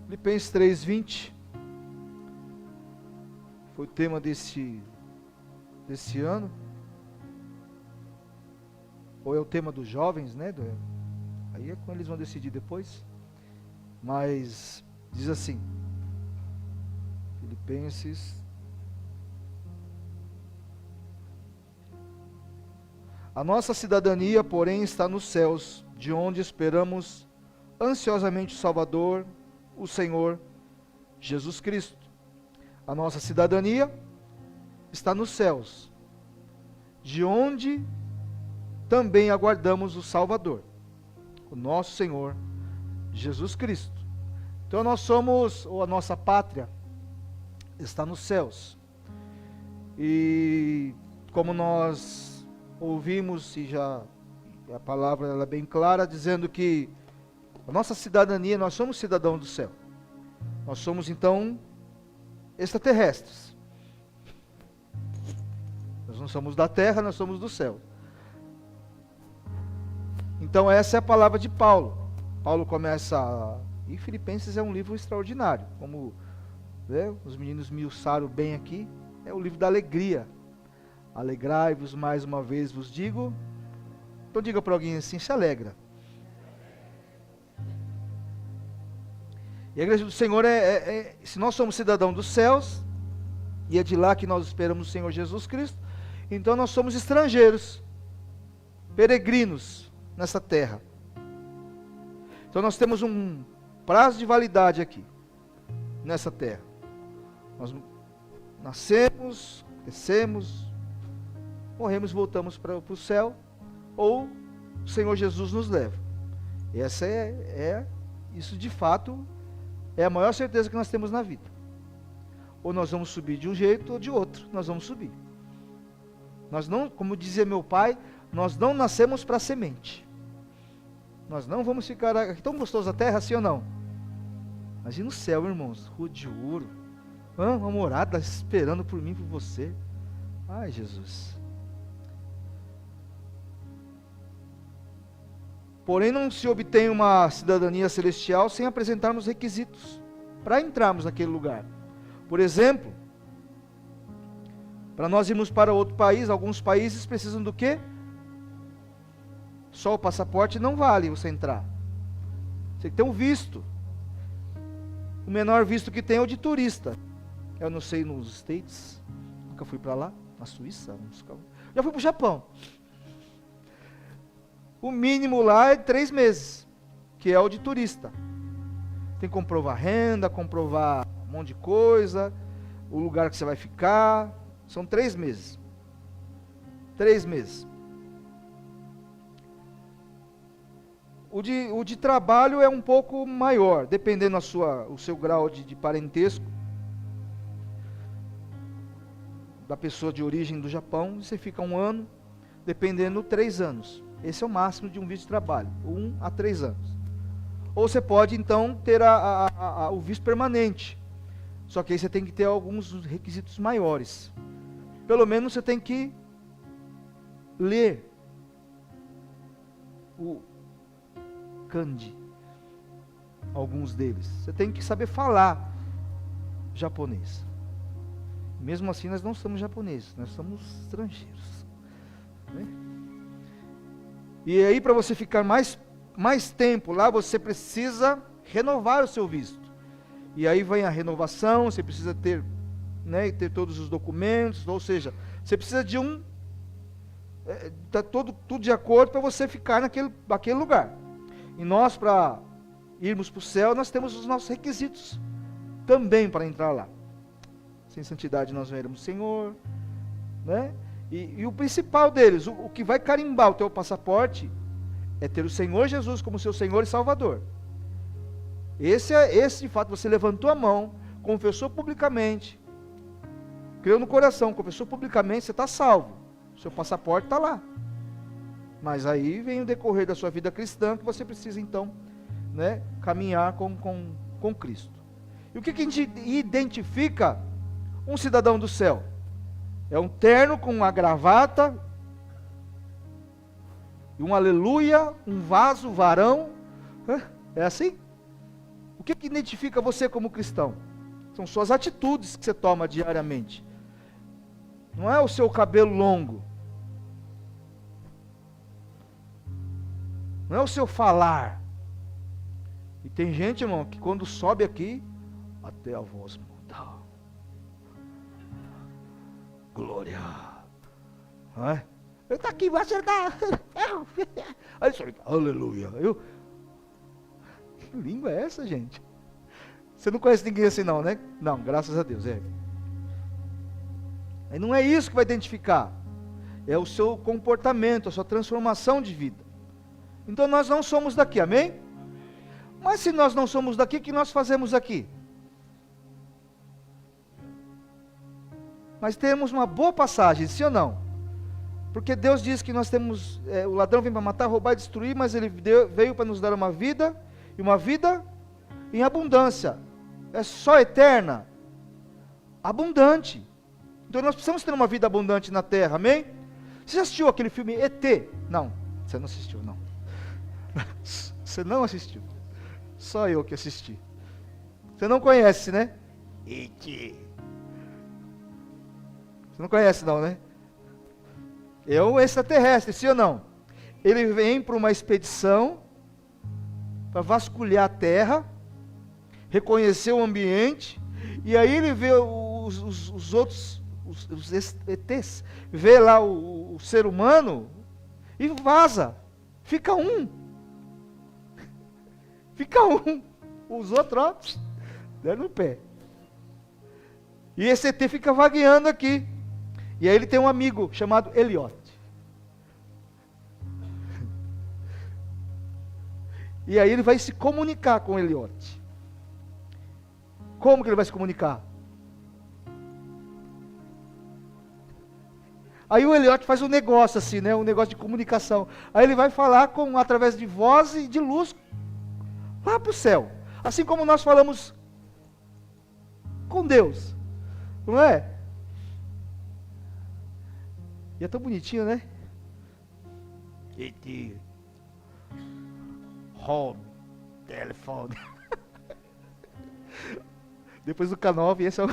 Filipenses 3:20 foi o tema desse ano. Ou é o tema dos jovens, né? Aí é quando eles vão decidir depois. Mas diz assim, Filipenses: a nossa cidadania, porém, está nos céus, de onde esperamos ansiosamente o Salvador, o Senhor Jesus Cristo. A nossa cidadania está nos céus, de onde também aguardamos o Salvador, o nosso Senhor Jesus Cristo. Então nós somos, ou a nossa pátria está nos céus. E como nós ouvimos, e já a palavra ela é bem clara, dizendo que a nossa cidadania, nós somos cidadãos do céu. Nós somos então extraterrestres. Nós não somos da terra, nós somos do céu. Então essa é a palavra de Paulo. Paulo começa, e Filipenses é um livro extraordinário, como, né, os meninos me usaram bem aqui, é o livro da alegria. Alegrai-vos, mais uma vez vos digo. Então diga para alguém assim, se alegra. E a igreja do Senhor se nós somos cidadãos dos céus, e é de lá que nós esperamos o Senhor Jesus Cristo, então nós somos estrangeiros, peregrinos nessa terra. Então nós temos um prazo de validade aqui, nessa terra. Nós nascemos, crescemos, morremos e voltamos para o céu, ou o Senhor Jesus nos leva. E essa isso de fato é a maior certeza que nós temos na vida. Ou nós vamos subir de um jeito ou de outro, nós vamos subir. Nós não, como dizia meu pai, nós não nascemos para semente. Nós não vamos ficar aqui tão gostoso a terra, assim ou não? Imagina o céu, irmãos, rua de ouro, uma morada esperando por mim, por você. Ai, Jesus. Porém, não se obtém uma cidadania celestial sem apresentarmos requisitos para entrarmos naquele lugar. Por exemplo, para nós irmos para outro país, alguns países precisam do quê? Só o passaporte não vale você entrar. Você tem que ter um visto. O menor visto que tem é o de turista. Eu não sei nos States, nunca fui para lá, na Suíça, já fui para o Japão. O mínimo lá é 3 meses, que é o de turista. Tem que comprovar renda, comprovar um monte de coisa, o lugar que você vai ficar. São 3 meses. 3 meses. O de trabalho é um pouco maior, dependendo o seu grau de parentesco da pessoa de origem do Japão. Você fica 1 ano, dependendo 3 anos. Esse é o máximo de um visto de trabalho, 1 a 3 anos. Ou você pode então ter o visto permanente, só que aí você tem que ter alguns requisitos maiores. Pelo menos você tem que ler o kanji, alguns deles. Você tem que saber falar japonês. Mesmo assim nós não somos japoneses, nós somos estrangeiros, né? E aí, para você ficar mais tempo lá, você precisa renovar o seu visto. E aí vem a renovação, você precisa ter, né, ter todos os documentos, ou seja, você precisa de tudo de acordo para você ficar naquele lugar. E nós, para irmos para o céu, nós temos os nossos requisitos também para entrar lá. Sem santidade nós veremos o Senhor, né? E o principal deles, o que vai carimbar o teu passaporte, é ter o Senhor Jesus como seu Senhor e Salvador. Esse de fato, você levantou a mão, confessou publicamente, creu no coração, confessou publicamente, você está salvo. O seu passaporte está lá. Mas aí vem o decorrer da sua vida cristã, que você precisa então, né, caminhar com Cristo. E o que a gente identifica um cidadão do céu? É um terno com uma gravata, e um aleluia, um vaso, varão. É assim? O que identifica você como cristão? São suas atitudes que você toma diariamente. Não é o seu cabelo longo. Não é o seu falar. E tem gente, irmão, que quando sobe aqui, até a voz muda. Glória. Não é? Ele está aqui, vai acertar. Aí só aleluia. Que língua é essa, gente? Você não conhece ninguém assim não, né? Não, graças a Deus, é. E não é isso que vai identificar. É o seu comportamento, a sua transformação de vida. Então nós não somos daqui, amém? Mas se nós não somos daqui, o que nós fazemos aqui? Mas temos uma boa passagem, sim ou não? Porque Deus diz que nós temos, o ladrão vem para matar, roubar e destruir, mas ele veio para nos dar uma vida, e uma vida em abundância. É só eterna, abundante. Então nós precisamos ter uma vida abundante na terra, amém? Você já assistiu aquele filme ET? Não, você não assistiu, não. Você não assistiu. Só eu que assisti. Você não conhece, né? ET. Você não conhece não, né? É um extraterrestre, sim ou não? Ele vem para uma expedição para vasculhar a terra, reconhecer o ambiente, e aí ele vê os outros, os ETs, vê lá o ser humano e vaza. Fica um. Fica um. Os outros, ó, deram no pé. E esse ET fica vagueando aqui. E aí ele tem um amigo chamado Elliot. E aí ele vai se comunicar com Elliot. Como que ele vai se comunicar? Aí o Elliot faz um negócio assim, né? Um negócio de comunicação. Aí ele vai falar através de voz e de luz lá para o céu. Assim como nós falamos com Deus. Não é? E é tão bonitinho, né? Home, telefone. Depois do K9, esse é o...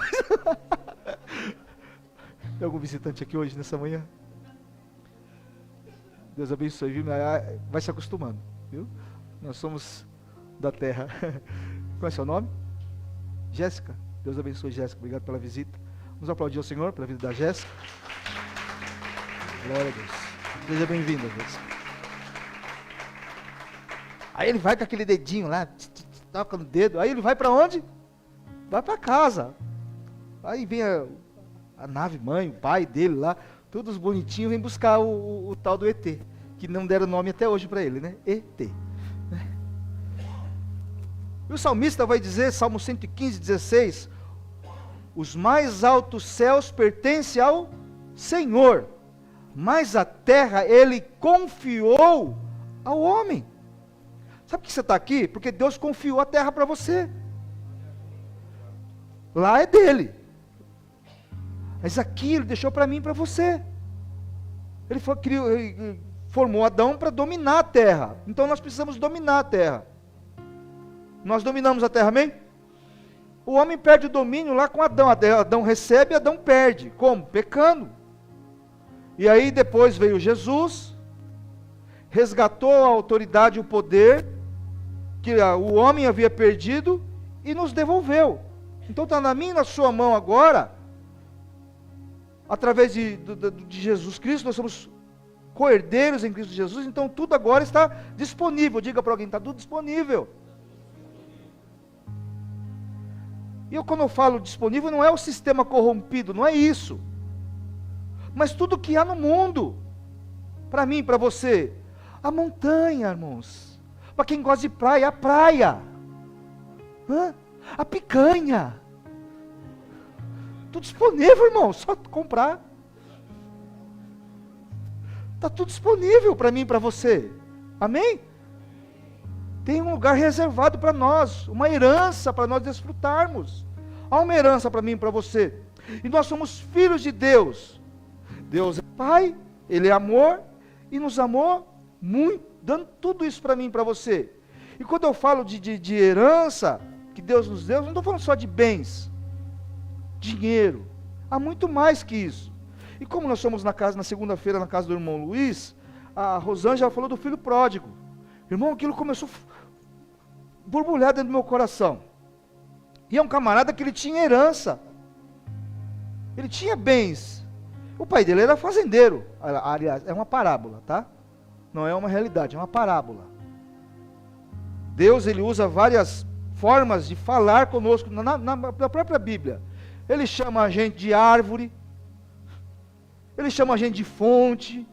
Tem algum visitante aqui hoje, nessa manhã? Deus abençoe, viu? Vai se acostumando, viu? Nós somos da terra. Qual é o seu nome? Jéssica. Deus abençoe, Jéssica. Obrigado pela visita. Vamos aplaudir ao Senhor pela vida da Jéssica. Glória a Deus. Seja bem-vinda, Jéssica. Aí ele vai com aquele dedinho lá, toca no dedo. Aí ele vai para onde? Vai para casa. Aí vem a nave mãe, o pai dele lá, todos bonitinhos, vem buscar o tal do ET, que não deram nome até hoje para ele, né? ET. E o salmista vai dizer, Salmo 115, 16, os mais altos céus pertencem ao Senhor, mas a terra ele confiou ao homem. Sabe por que você está aqui? Porque Deus confiou a terra para você. Lá é dele. Mas aqui ele deixou para mim e para você. Ele formou Adão para dominar a terra. Então nós precisamos dominar a terra. Nós dominamos a terra, amém? O homem perde o domínio lá com Adão. Adão recebe, Adão perde. Como? Pecando. E aí depois veio Jesus, resgatou a autoridade e o poder que o homem havia perdido e nos devolveu. Então está na minha e na sua mão agora, através de Jesus Cristo, nós somos co-herdeiros em Cristo Jesus, então tudo agora está disponível. Diga para alguém, está tudo disponível. E quando eu falo disponível, não é o sistema corrompido, não é isso. Mas tudo que há no mundo, para mim, para você, a montanha, irmãos. Para quem gosta de praia, a praia. A picanha. Tudo disponível, irmão, só comprar. Está tudo disponível para mim e para você. Amém? Tem um lugar reservado para nós, uma herança para nós desfrutarmos. Há uma herança para mim e para você. E nós somos filhos de Deus. Deus é Pai, Ele é amor, e nos amou muito, dando tudo isso para mim e para você. E quando eu falo de herança, que Deus nos deu, não estou falando só de bens, dinheiro, há muito mais que isso. E como nós fomos na segunda-feira, na casa do irmão Luiz, a Rosângela falou do filho pródigo. Irmão, aquilo começou a borbulhar dentro do meu coração. E é um camarada que ele tinha herança, ele tinha bens. O pai dele era fazendeiro. Aliás, é uma parábola, tá? Não é uma realidade, é uma parábola. Deus, ele usa várias formas de falar conosco na própria Bíblia. Ele chama a gente de árvore, ele chama a gente de fonte,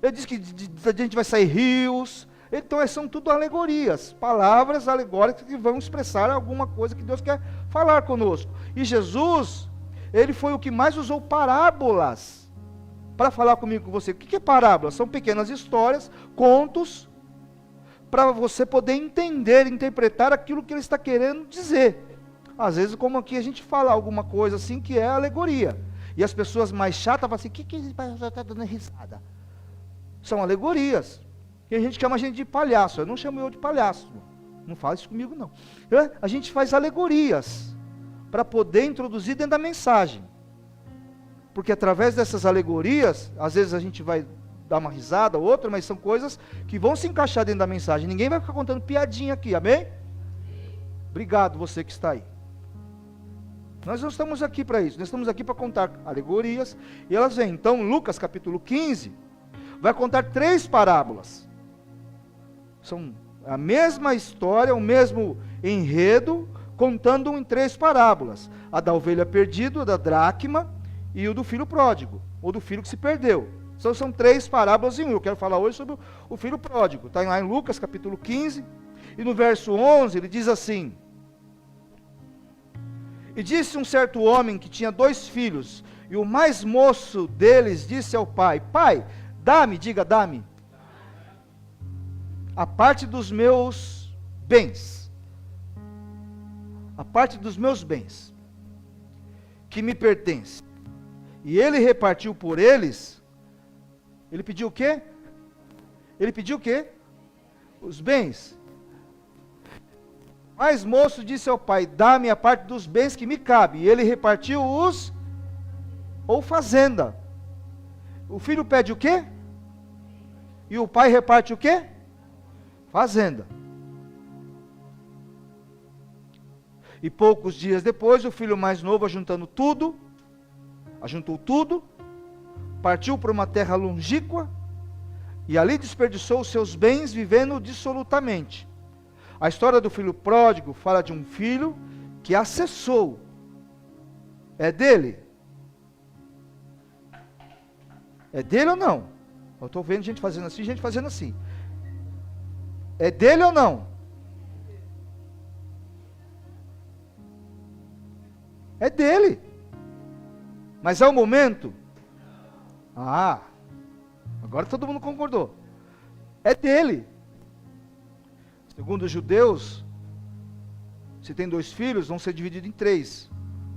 ele diz que a gente vai sair rios. Então são tudo alegorias, palavras alegóricas que vão expressar alguma coisa que Deus quer falar conosco. E Jesus, ele foi o que mais usou parábolas para falar comigo, com você. O que é parábola? São pequenas histórias, contos, para você poder entender, interpretar aquilo que ele está querendo dizer. Às vezes, como aqui a gente fala alguma coisa assim que é alegoria, e as pessoas mais chatas falam assim, o que ele está dando risada? São alegorias. E a gente chama a gente de palhaço. Eu não chamo eu de palhaço, não fala isso comigo não. A gente faz alegorias para poder introduzir dentro da mensagem, porque através dessas alegorias, às vezes a gente vai dar uma risada, outra, mas são coisas que vão se encaixar dentro da mensagem. Ninguém vai ficar contando piadinha aqui, amém? Obrigado você que está aí. Nós não estamos aqui para isso, nós estamos aqui para contar alegorias, e elas vêm. Então Lucas capítulo 15 vai contar 3 parábolas. São a mesma história, o mesmo enredo, contando em 3 parábolas. A da ovelha perdida, a da dracma e o do filho pródigo, ou do filho que se perdeu. Então são 3 parábolas em um. Eu quero falar hoje sobre o filho pródigo. Está lá em Lucas capítulo 15, e no verso 11 ele diz assim: E disse um certo homem que tinha 2 filhos, e o mais moço deles disse ao pai: Pai, dá-me, diga, dá-me a parte dos meus bens, a parte dos meus bens, que me pertence. E ele repartiu por eles. Ele pediu o quê? Ele pediu o quê? Os bens. Mas moço disse ao pai: dá-me a parte dos bens que me cabe. E ele repartiu os, ou fazenda. O filho pede o quê? E o pai reparte o quê? Fazenda. E poucos dias depois, o filho mais novo, ajuntou tudo, partiu para uma terra longínqua, e ali desperdiçou os seus bens, vivendo dissolutamente. A história do filho pródigo fala de um filho que acessou. É dele? É dele ou não? Eu estou vendo gente fazendo assim, gente fazendo assim. É dele ou não? É dele. Mas é o momento? Ah, agora todo mundo concordou. É dele. Segundo os judeus, se tem 2 filhos, vão ser divididos em 3.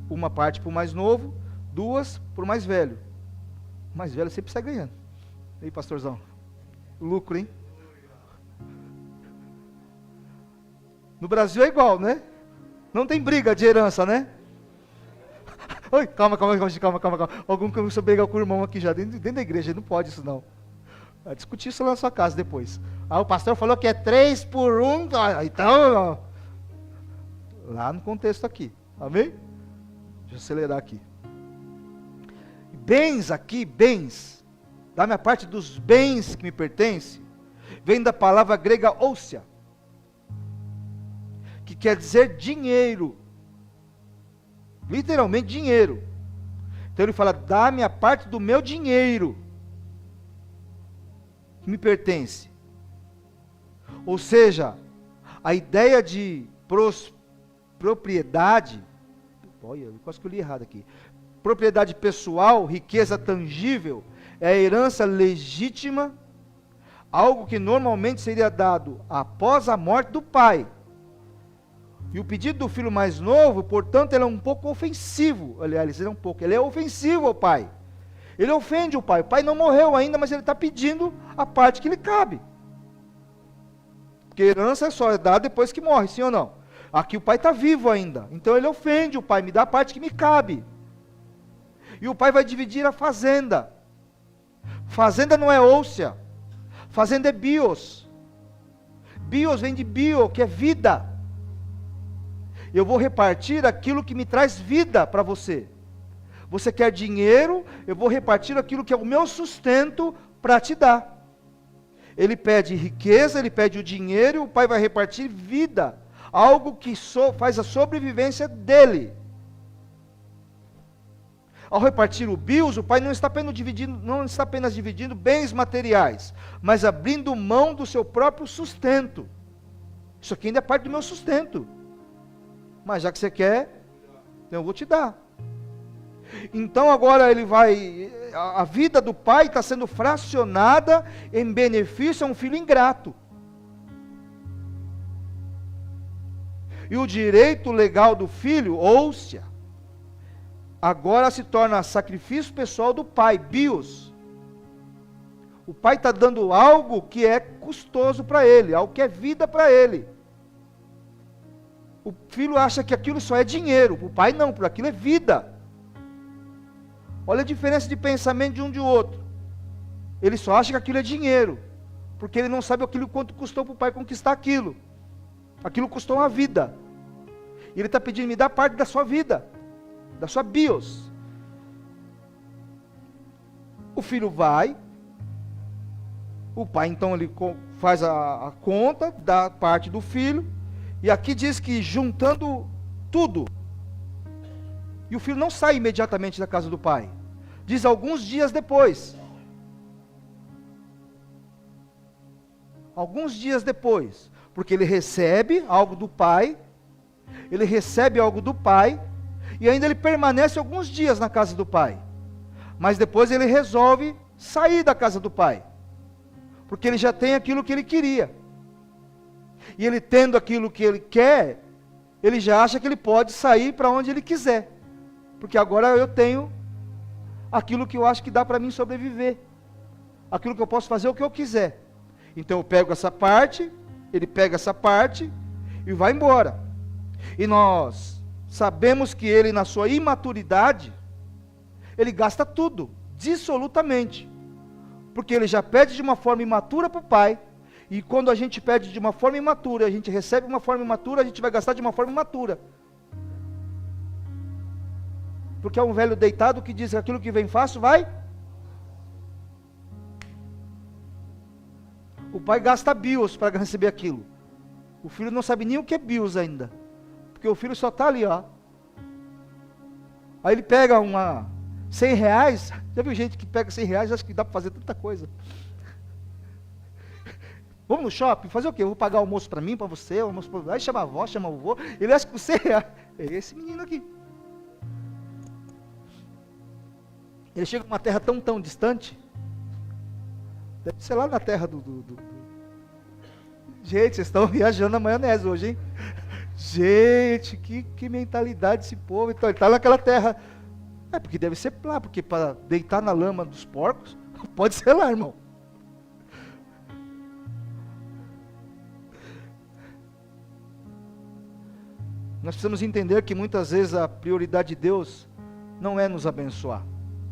Uma parte para o mais novo, 2 para o mais velho. O mais velho sempre sai ganhando. E aí, pastorzão? Lucro, hein? No Brasil é igual, né? Não tem briga de herança, né? Oi, calma. Algum começou a brigar com o irmão aqui já, dentro da igreja, não pode isso não. Vai discutir isso lá na sua casa depois. O pastor falou que é 3 por 1, então... Lá no contexto aqui, amém? Deixa eu acelerar aqui. Bens aqui, bens, da minha parte dos bens que me pertencem, vem da palavra grega ousia, que quer dizer dinheiro, literalmente dinheiro. Então ele fala: dá-me a parte do meu dinheiro que me pertence. Ou seja, a ideia de propriedade, olha, eu quase que eu li errado aqui, propriedade pessoal, riqueza tangível, é a herança legítima, algo que normalmente seria dado após a morte do pai. E o pedido do filho mais novo, portanto, ele é um pouco ofensivo. Aliás, ele é ofensivo ao pai. Ele ofende o pai. O pai não morreu ainda, mas ele está pedindo a parte que lhe cabe. Porque herança só é dada depois que morre, sim ou não? Aqui o pai está vivo ainda. Então ele ofende o pai, me dá a parte que me cabe. E o pai vai dividir a fazenda. Fazenda não é óssea. Fazenda é bios. Bios vem de bio, que é vida. Eu vou repartir aquilo que me traz vida para você. Você quer dinheiro, eu vou repartir aquilo que é o meu sustento para te dar. Ele pede riqueza, ele pede o dinheiro, e o pai vai repartir vida. Algo que faz a sobrevivência dele. Ao repartir o bios, o pai não está apenas dividindo bens materiais, mas abrindo mão do seu próprio sustento. Isso aqui ainda é parte do meu sustento. Mas já que você quer, eu vou te dar. Então agora a vida do pai está sendo fracionada em benefício a um filho ingrato. E o direito legal do filho, óssea, agora se torna sacrifício pessoal do pai, bios. O pai está dando algo que é custoso para ele, algo que é vida para ele. O filho acha que aquilo só é dinheiro, o pai não, por aquilo é vida. Olha a diferença de pensamento de um de outro. Ele só acha que aquilo é dinheiro, porque ele não sabe aquilo quanto custou para o pai conquistar aquilo. Aquilo custou uma vida. E ele está pedindo, me dá parte da sua vida, da sua bios. O filho vai, o pai então ele faz a conta da parte do filho, e aqui diz que juntando tudo, e o filho não sai imediatamente da casa do pai, diz alguns dias depois. Alguns dias depois, porque ele recebe algo do pai, e ainda ele permanece alguns dias na casa do pai, mas depois ele resolve sair da casa do pai, porque ele já tem aquilo que ele queria, e ele tendo aquilo que ele quer, ele já acha que ele pode sair para onde ele quiser, porque agora eu tenho aquilo que eu acho que dá para mim sobreviver, aquilo que eu posso fazer o que eu quiser. Então eu pego essa parte, ele pega essa parte e vai embora. E nós sabemos que ele, na sua imaturidade, ele gasta tudo, dissolutamente, porque ele já pede de uma forma imatura para o pai, e quando a gente pede de uma forma imatura, a gente recebe de uma forma imatura, a gente vai gastar de uma forma imatura. Porque é um velho deitado que diz que aquilo que vem fácil vai. O pai gasta bios para receber aquilo. O filho não sabe nem o que é bios ainda, porque o filho só está ali, ó. Aí ele pega R$100, já viu gente que pega R$100, acha que dá para fazer tanta coisa. Vamos no shopping, fazer o quê? Eu vou pagar almoço para mim, para você, almoço para... Aí chama a avó, chama o avô, ele acha que R$100, é esse menino aqui. Ele chega numa terra tão distante, deve ser lá na terra Gente, vocês estão viajando na maionese hoje, hein? Gente, que mentalidade desse povo. Então, ele está naquela terra. É, porque deve ser lá, porque para deitar na lama dos porcos, pode ser lá, irmão. Nós precisamos entender que muitas vezes a prioridade de Deus não é nos abençoar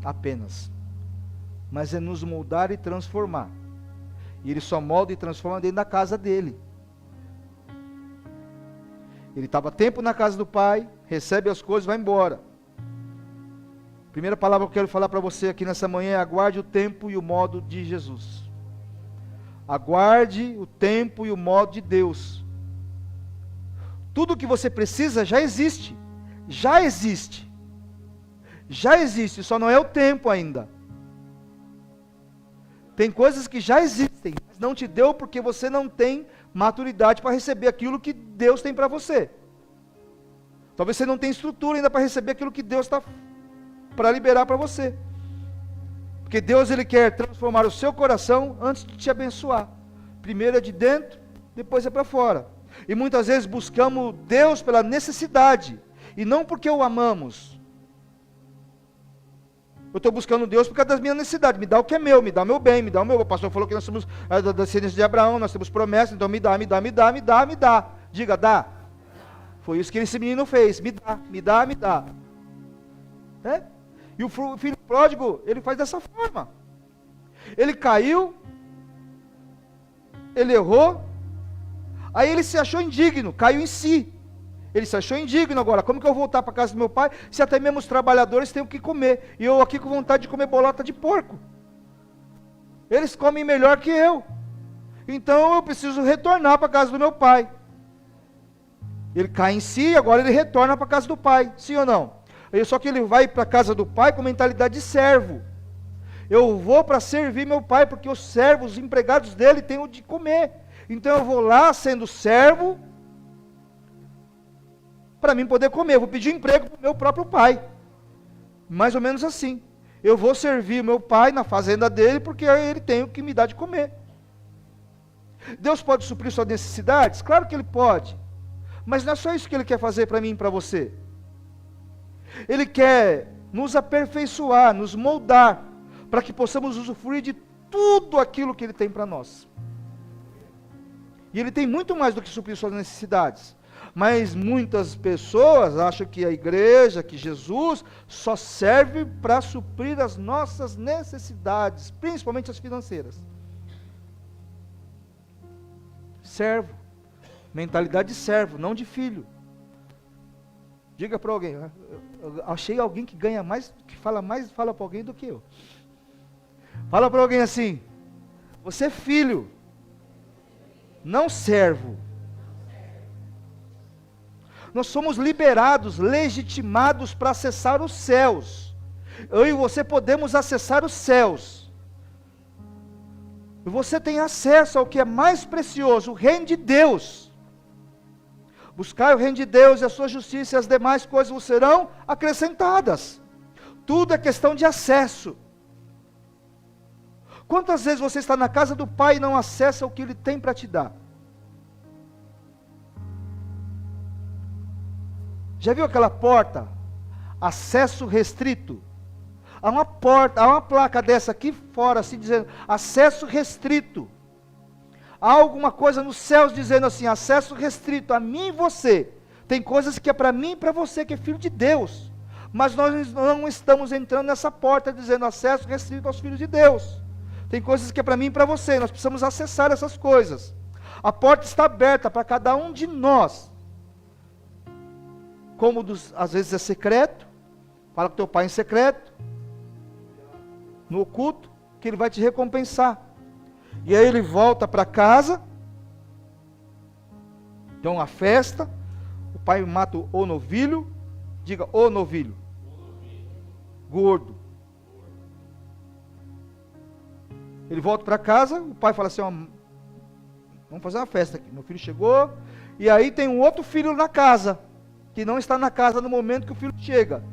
apenas, mas é nos moldar e transformar. E Ele só molda e transforma dentro da casa dele. Ele estava tempo na casa do pai, recebe as coisas, vai embora. Primeira palavra que eu quero falar para você aqui nessa manhã é: aguarde o tempo e o modo de Jesus. Aguarde o tempo e o modo de Deus. Tudo o que você precisa já existe. Já existe. Já existe, só não é o tempo ainda. Tem coisas que já existem, mas não te deu porque você não tem maturidade para receber aquilo que Deus tem para você. Talvez você não tenha estrutura ainda para receber aquilo que Deus está para liberar para você. Porque Deus, Ele quer transformar o seu coração antes de te abençoar. Primeiro é de dentro, depois é para fora. E muitas vezes buscamos Deus pela necessidade, e não porque o amamos. Eu estou buscando Deus por causa das minhas necessidades. Me dá o que é meu, me dá o meu bem, me dá o meu. O pastor falou que nós somos da descendência de Abraão, nós temos promessas, então me dá. Diga, dá. Foi isso que esse menino fez, me dá. É? E o filho pródigo, ele faz dessa forma. Ele caiu, ele errou, aí ele se achou indigno, caiu em si. Ele se achou indigno agora. Como que eu vou voltar para a casa do meu pai, se até mesmo os trabalhadores têm o que comer, e eu aqui com vontade de comer bolota de porco? Eles comem melhor que eu. Então eu preciso retornar para a casa do meu pai. Ele cai em si, agora ele retorna para a casa do pai, sim ou não? Só que ele vai para a casa do pai com mentalidade de servo. Eu vou para servir meu pai, porque os servos, os empregados dele têm o de comer. Então eu vou lá sendo servo, para mim poder comer. Eu vou pedir emprego para o meu próprio pai. Mais ou menos assim. Eu vou servir meu pai na fazenda dele, porque ele tem o que me dar de comer. Deus pode suprir suas necessidades? Claro que Ele pode. Mas não é só isso que Ele quer fazer para mim e para você. Ele quer nos aperfeiçoar, nos moldar, para que possamos usufruir de tudo aquilo que Ele tem para nós. E Ele tem muito mais do que suprir suas necessidades. Mas muitas pessoas acham que a igreja, que Jesus, só serve para suprir as nossas necessidades, principalmente as financeiras. Servo. Mentalidade de servo, não de filho. Diga para alguém, eu achei alguém que ganha mais, que fala para alguém do que eu. Fala para alguém assim, você é filho, não servo. Nós somos liberados, legitimados para acessar os céus. Eu e você podemos acessar os céus. E você tem acesso ao que é mais precioso, o reino de Deus. Buscai o reino de Deus e a sua justiça, e as demais coisas vos serão acrescentadas. Tudo é questão de acesso. Quantas vezes você está na casa do Pai e não acessa o que Ele tem para te dar? Já viu aquela porta? Acesso restrito. Há uma porta, há uma placa dessa aqui fora, assim dizendo, acesso restrito. Há alguma coisa nos céus dizendo assim, acesso restrito a mim e você. Tem coisas que é para mim e para você, que é filho de Deus. Mas nós não estamos entrando nessa porta dizendo acesso restrito aos filhos de Deus. Tem coisas que é para mim e para você, nós precisamos acessar essas coisas. A porta está aberta para cada um de nós. Como às vezes é secreto, fala com teu pai em secreto, no oculto, que ele vai te recompensar. E aí ele volta para casa, tem uma festa, o pai mata o novilho, diga o novilho, gordo. Ele volta para casa, o pai fala assim, ó, vamos fazer uma festa aqui, meu filho chegou, e aí tem um outro filho na casa, que não está na casa no momento que o filho chega.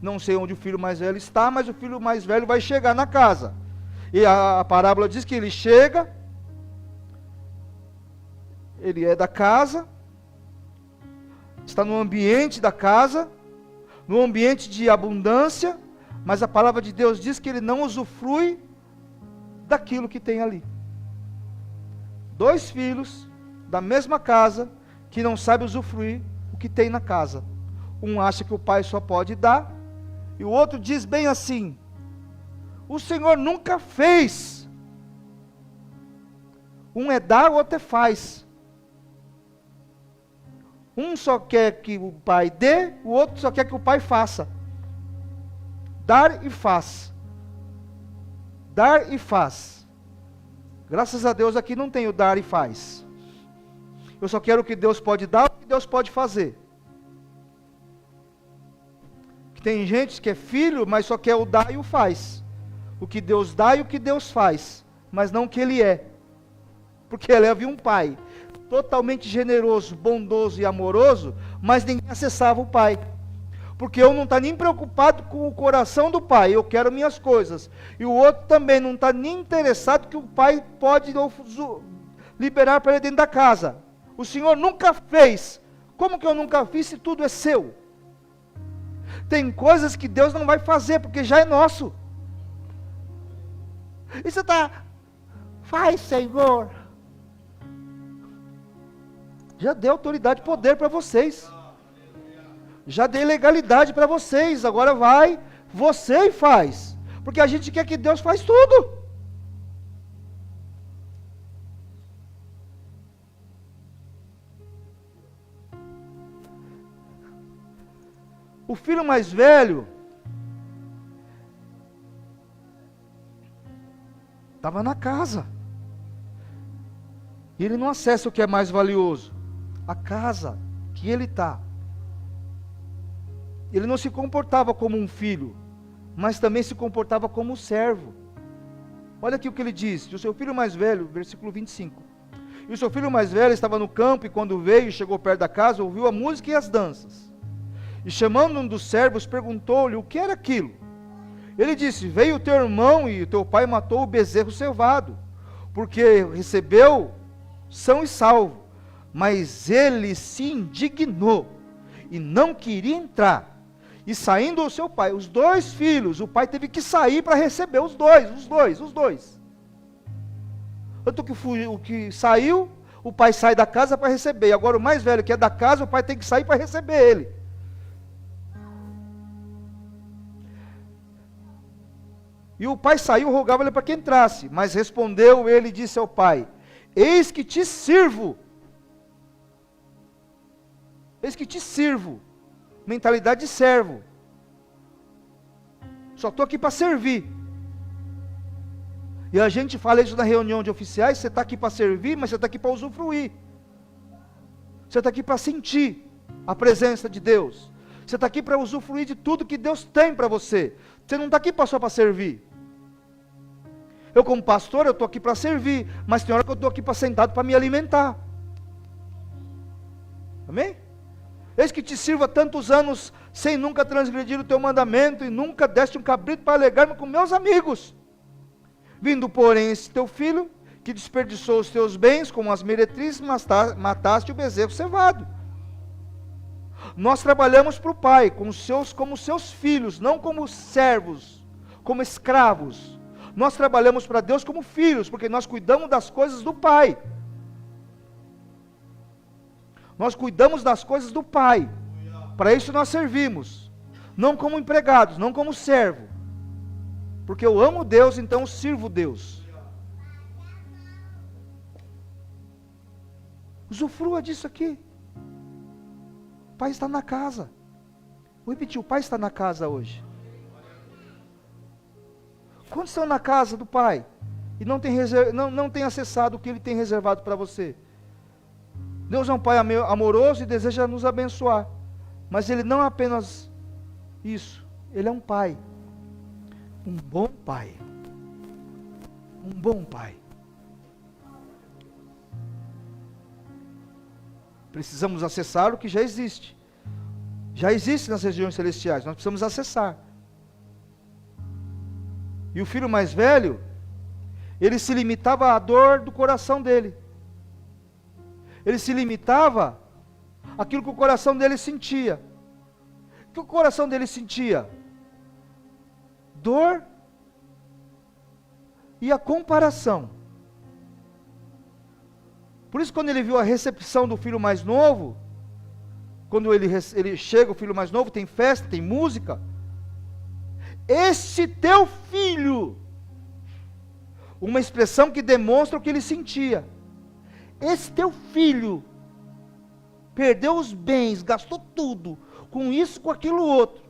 Não sei onde o filho mais velho está, mas o filho mais velho vai chegar na casa. E a parábola diz que ele chega, ele é da casa, está no ambiente da casa, no ambiente de abundância, mas a palavra de Deus diz que ele não usufrui daquilo que tem ali. Dois filhos da mesma casa, que não sabem usufruir o que tem na casa. Um acha que o pai só pode dar, e o outro diz bem assim, o Senhor nunca fez. Um é dar, o outro é faz. Um só quer que o pai dê, o outro só quer que o pai faça. Dar e faz. Dar e faz. Graças a Deus aqui não tem o dar e faz. Eu só quero o que Deus pode dar, o que Deus pode fazer. Tem gente que é filho, mas só quer o dar e o faz. O que Deus dá e o que Deus faz, mas não o que Ele é. Porque ele havia um pai totalmente generoso, bondoso e amoroso, mas ninguém acessava o pai. Porque eu não está nem preocupado com o coração do pai, eu quero minhas coisas. E o outro também não está nem interessado que o pai pode liberar para ele dentro da casa. O Senhor nunca fez. Como que eu nunca fiz se tudo é seu? Tem coisas que Deus não vai fazer, porque já é nosso. E você está, faz, Senhor. Já dei autoridade e poder para vocês. Já dei legalidade para vocês. Agora vai, você e faz. Porque a gente quer que Deus faz tudo. O filho mais velho estava na casa. E ele não acessa o que é mais valioso. A casa que ele está. Ele não se comportava como um filho, mas também se comportava como um servo. Olha aqui o que ele diz. E o seu filho mais velho, versículo 25. E o seu filho mais velho estava no campo, e quando veio e chegou perto da casa, ouviu a música e as danças. E chamando um dos servos, perguntou-lhe o que era aquilo. Ele disse: veio o teu irmão e o teu pai matou o bezerro cevado, porque recebeu são e salvo. Mas ele se indignou e não queria entrar. E saindo o seu pai, os dois filhos, o pai teve que sair para receber os dois. Tanto que o que saiu, o pai sai da casa para receber. Agora o mais velho que é da casa, o pai tem que sair para receber ele. E o pai saiu, rogava-lhe para que entrasse. Mas respondeu ele e disse ao pai: eis que te sirvo. Eis que te sirvo. Mentalidade de servo. Só estou aqui para servir. E a gente fala isso na reunião de oficiais: você está aqui para servir, mas você está aqui para usufruir. Você está aqui para sentir a presença de Deus. Você está aqui para usufruir de tudo que Deus tem para você. Você não está aqui só para servir. Eu como pastor, eu estou aqui para servir, mas tem hora que eu estou aqui para sentado para me alimentar. Amém? Eis que te sirvo há tantos anos, sem nunca transgredir o teu mandamento, e nunca deste um cabrito para alegar-me com meus amigos. Vindo, porém, esse teu filho, que desperdiçou os teus bens, como as meretrizes, mataste o bezerro cevado. Nós trabalhamos para o Pai, como seus filhos, não como servos, como escravos. Nós trabalhamos para Deus como filhos, porque nós cuidamos das coisas do Pai. Nós cuidamos das coisas do Pai. Para isso nós servimos. Não como empregados, não como servo. Porque eu amo Deus, então sirvo Deus. Usufrua disso aqui. O Pai está na casa. Vou repetir, o Pai está na casa hoje. Quantos estão na casa do Pai e não tem acessado o que Ele tem reservado para você? Deus é um Pai amoroso e deseja nos abençoar. Mas Ele não é apenas isso. Ele é um Pai. Um bom Pai. Um bom Pai. Precisamos acessar o que já existe. Já existe nas regiões celestiais. Nós precisamos acessar. E o filho mais velho, ele se limitava à dor do coração dele. Ele se limitava àquilo que o coração dele sentia. O que o coração dele sentia? Dor e a comparação. Por isso, quando ele viu a recepção do filho mais novo, quando ele chega, o filho mais novo, tem festa, tem música. Este teu filho, uma expressão que demonstra o que ele sentia. Esse teu filho perdeu os bens, gastou tudo, com isso, com aquilo outro,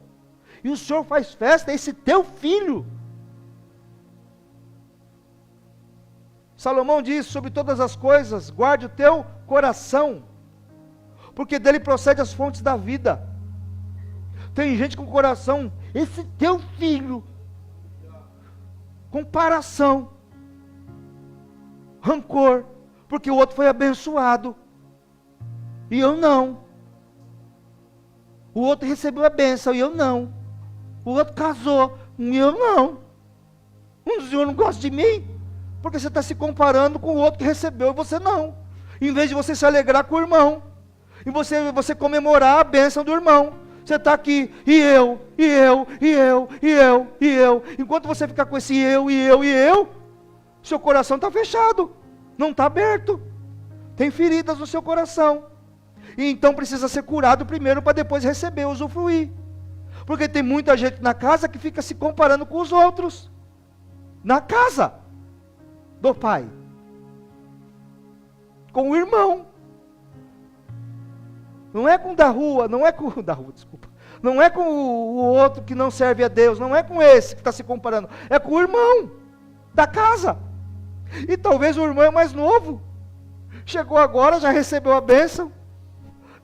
e o Senhor faz festa, esse teu filho. Salomão diz: sobre todas as coisas, guarde o teu coração, porque dele procede as fontes da vida. Tem gente com o coração, esse teu filho, comparação, rancor, porque o outro foi abençoado, e eu não. O outro recebeu a bênção, e eu não. O outro casou, e eu não. O Senhor não gosta de mim, porque você está se comparando com o outro que recebeu, e você não. Em vez de você se alegrar com o irmão, e você comemorar a bênção do irmão, Você está aqui, e eu, e eu, e eu, e eu, e eu. Enquanto você ficar com esse eu, e eu, e eu, seu coração está fechado, não está aberto. Tem feridas no seu coração. E então precisa ser curado primeiro para depois receber, usufruir. Porque tem muita gente na casa que fica se comparando com os outros. Na casa do pai. Com o irmão. Não é com o da rua, não é com o da rua, desculpa. Não é com o outro que não serve a Deus, não é com esse que está se comparando. É com o irmão da casa. E talvez o irmão é mais novo. Chegou agora, já recebeu a bênção.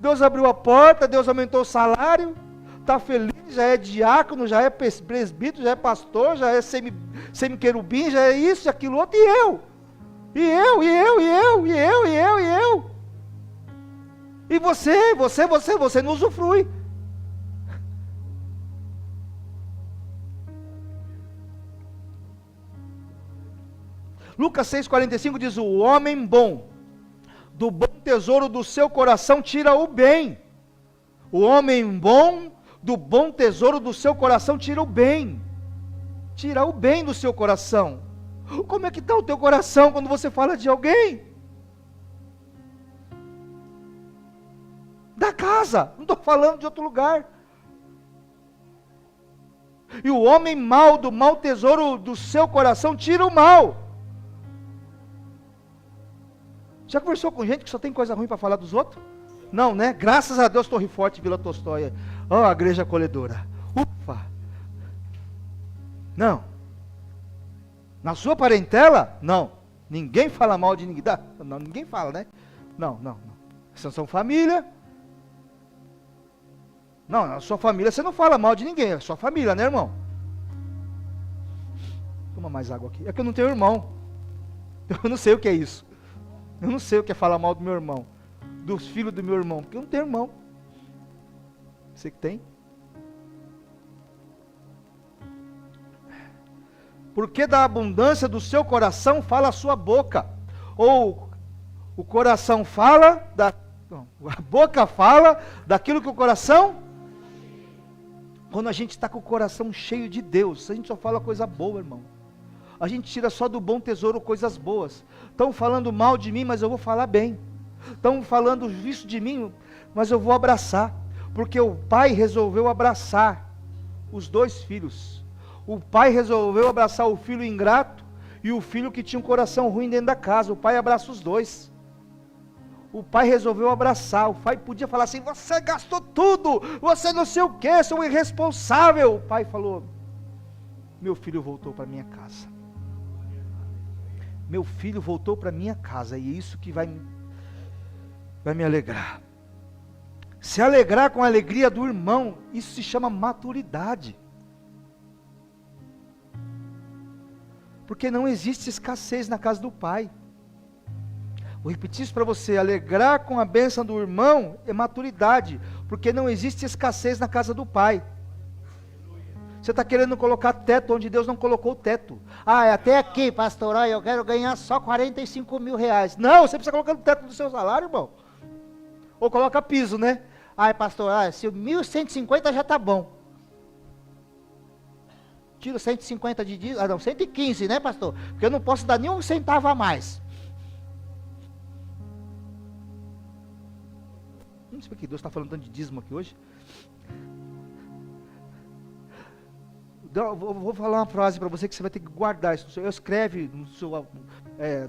Deus abriu a porta, Deus aumentou o salário. Está feliz, já é diácono, já é presbítero, já é pastor, já é semi-querubim, já é isso, aquilo outro, e eu? E eu, e eu, e eu, e eu, e eu, e eu? E você não usufrui. Lucas 6,45 diz, o homem bom, do bom tesouro do seu coração tira o bem. O homem bom, do bom tesouro do seu coração tira o bem. Tira o bem do seu coração. Como é que está o teu coração quando você fala de alguém? Da casa, não estou falando de outro lugar. E o homem mau, do mau tesouro do seu coração tira o mal. Já conversou com gente que só tem coisa ruim para falar dos outros? Não, né? Graças a Deus, Torre Forte, Vila Tolstói. Ó, a igreja acolhedora. Ufa! Não. Na sua parentela? Não. Ninguém fala mal de ninguém. Não, ninguém fala, né? Não. Vocês são família. Não, na sua família você não fala mal de ninguém. É sua família, né, irmão? Toma mais água aqui. É que eu não tenho irmão. Eu não sei o que é isso. Eu não sei o que é falar mal do meu irmão. Dos filhos do meu irmão. Porque eu não tenho irmão. Você que tem? Porque da abundância do seu coração fala a sua boca. Ou o coração fala, a boca fala daquilo que o coração... Quando a gente está com o coração cheio de Deus, a gente só fala coisa boa, irmão. A gente tira só do bom tesouro coisas boas. Estão falando mal de mim, mas eu vou falar bem. Estão falando isso de mim, mas eu vou abraçar. Porque o pai resolveu abraçar os dois filhos. O pai resolveu abraçar o filho ingrato e o filho que tinha um coração ruim dentro da casa. O pai abraça os dois. O pai resolveu abraçar. O pai podia falar assim, você gastou tudo, você não sei o que, sou irresponsável. O pai falou, meu filho voltou para minha casa. Meu filho voltou para minha casa, e é isso que vai me alegrar. Se alegrar com a alegria do irmão, isso se chama maturidade. Porque não existe escassez na casa do pai. Vou repetir isso para você, alegrar com a bênção do irmão é maturidade, porque não existe escassez na casa do pai. Você está querendo colocar teto onde Deus não colocou teto. Ah, até aqui, pastor, eu quero ganhar só 45 mil reais. Não, você precisa colocar no teto do seu salário, irmão. Ou coloca piso, né? Ah, pastor, se 1.150 já está bom. Tira 150 de dízimo, não, 115, né, pastor? Porque eu não posso dar nem um centavo a mais. Não sei por que Deus está falando tanto de dízimo aqui hoje. Vou falar uma frase para você que você vai ter que guardar isso. Escreve no seu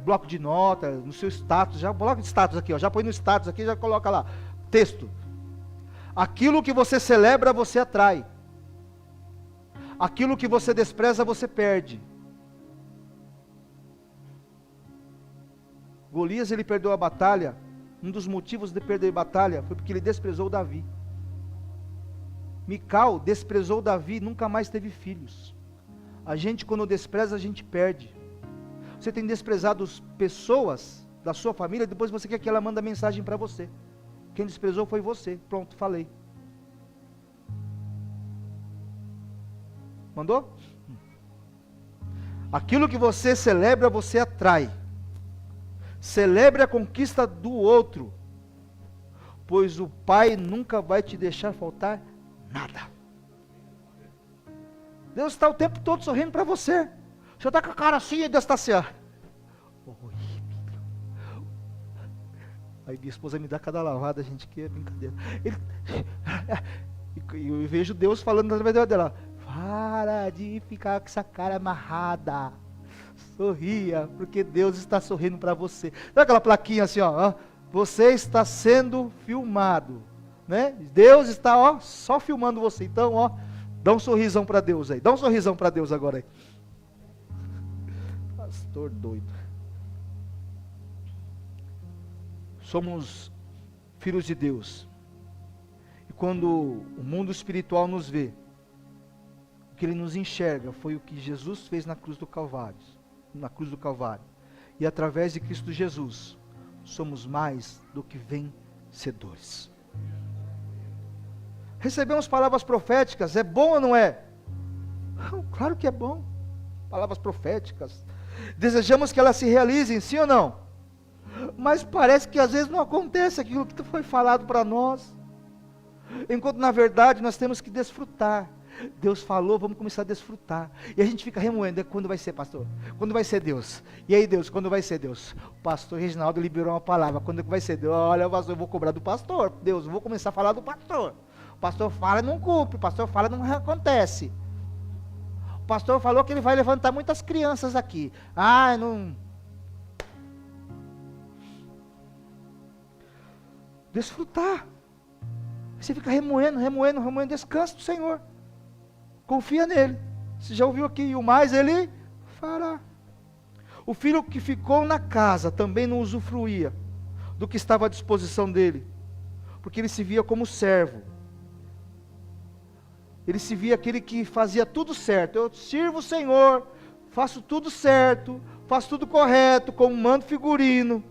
bloco de nota, no seu status, já bloco de status aqui, ó, já põe no status aqui, já coloca lá, texto. Aquilo que você celebra, você atrai. Aquilo que você despreza, você perde. Golias, ele perdeu a batalha. Um dos motivos de perder a batalha foi porque ele desprezou Davi. Mical desprezou Davi, nunca mais teve filhos. A gente, quando despreza, a gente perde. Você tem desprezado pessoas da sua família, depois você quer que ela mande mensagem para você. Quem desprezou foi você. Pronto, falei. Mandou? Aquilo que você celebra, você atrai. Celebre a conquista do outro, pois o Pai nunca vai te deixar faltar nada. Deus está o tempo todo sorrindo para você. Você está com a cara assim e Deus está assim, ó. Aí minha esposa me dá cada lavada, gente, que é brincadeira. E eu vejo Deus falando através dela. Para de ficar com essa cara amarrada. Sorria, porque Deus está sorrindo para você. Sabe aquela plaquinha assim, ó? Você está sendo filmado, né? Deus está, ó, só filmando você. Então, ó, dá um sorrisão para Deus aí. Dá um sorrisão para Deus agora aí. Pastor doido. Somos filhos de Deus. E quando o mundo espiritual nos vê, o que ele nos enxerga foi o que Jesus fez na cruz do Calvário. E através de Cristo Jesus, somos mais do que vencedores. Recebemos palavras proféticas, é bom ou não é? Claro que é bom. Palavras proféticas. Desejamos que elas se realizem, sim ou não? Mas parece que às vezes não acontece aquilo que foi falado para nós. Enquanto na verdade nós temos que desfrutar. Deus falou, vamos começar a desfrutar. E a gente fica remoendo, quando vai ser, pastor? Quando vai ser Deus? E aí Deus, quando vai ser Deus? O pastor Reginaldo liberou uma palavra, quando vai ser Deus? Olha, pastor, eu vou cobrar do pastor. Deus, eu vou começar a falar do pastor. O pastor fala, não cumpre. O pastor fala, não acontece. O pastor falou que ele vai levantar muitas crianças aqui. Ah, não... Desfrutar. Você fica remoendo, descansa do Senhor. Confia nele. Você já ouviu aqui, e o mais ele fará. O filho que ficou na casa também não usufruía do que estava à disposição dele, porque ele se via como servo. Ele se via aquele que fazia tudo certo. Eu sirvo o Senhor, faço tudo certo, faço tudo correto, como mando figurino,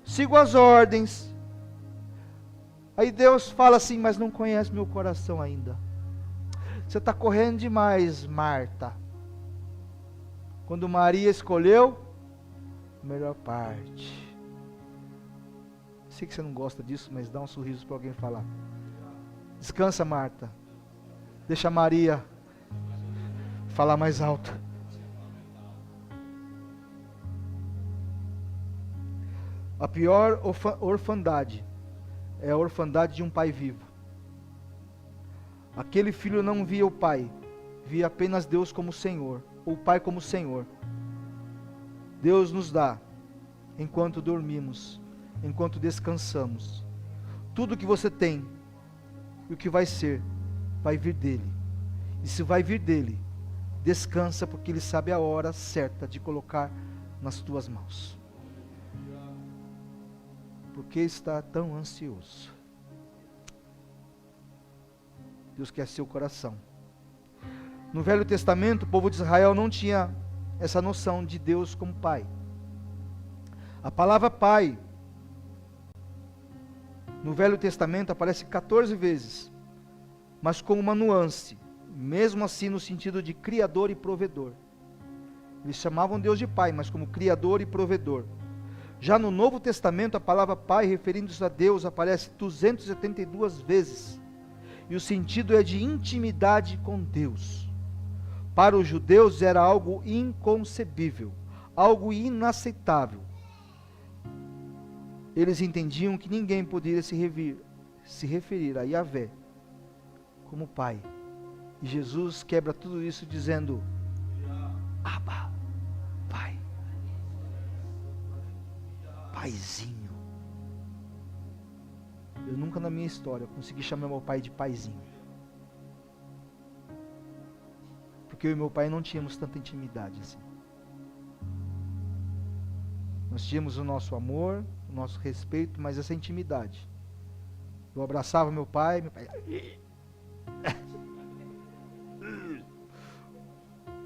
sigo as ordens. Aí Deus fala assim, mas não conhece meu coração ainda. Você está correndo demais, Marta. Quando Maria escolheu a melhor parte. Sei que você não gosta disso, mas dá um sorriso para alguém falar. Descansa, Marta. Deixa Maria falar mais alto. A pior orfandade é a orfandade de um pai vivo. Aquele filho não via o pai, via apenas Deus como Senhor, ou o pai como Senhor. Deus nos dá, enquanto dormimos, enquanto descansamos. Tudo que você tem, e o que vai ser, vai vir dele. E se vai vir dele, descansa, porque ele sabe a hora certa de colocar nas tuas mãos. Por que está tão ansioso? Deus quer seu coração. No Velho Testamento, o povo de Israel não tinha essa noção de Deus como Pai. A palavra Pai, no Velho Testamento, aparece 14 vezes, mas com uma nuance, mesmo assim no sentido de Criador e Provedor. Eles chamavam Deus de Pai, mas como Criador e Provedor. Já no Novo Testamento, a palavra Pai, referindo-se a Deus, aparece 272 vezes. E o sentido é de intimidade com Deus. Para os judeus era algo inconcebível, algo inaceitável. Eles entendiam que ninguém poderia se referir a Yahvé como Pai. E Jesus quebra tudo isso dizendo: Abba, Pai. Paizinho. Eu nunca na minha história consegui chamar meu pai de paizinho. Porque eu e meu pai não tínhamos tanta intimidade assim. Nós tínhamos o nosso amor, o nosso respeito, mas essa intimidade. Eu abraçava meu pai.